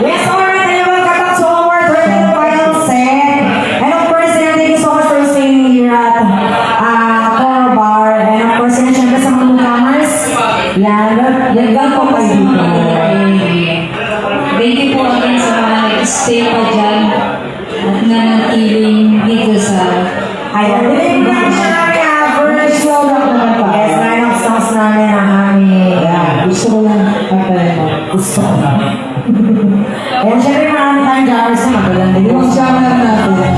Yes, alright, and welcome back to our third and final set. And of course, thank you so much for staying here at Toro Bar. And of course, syempre sa mga newcomers, yan po kayo dito. Thank you po again sa mga nag-stay pa dyan at nanatiling dito sa Ayan, hindi po siya average slow lang naman pa. Yes, line of songs namin ang aming. gusto ko lang pagkain. Gusto ko. Ayan, syempre marami tayong jobbers na magaganda. Yung sama natin.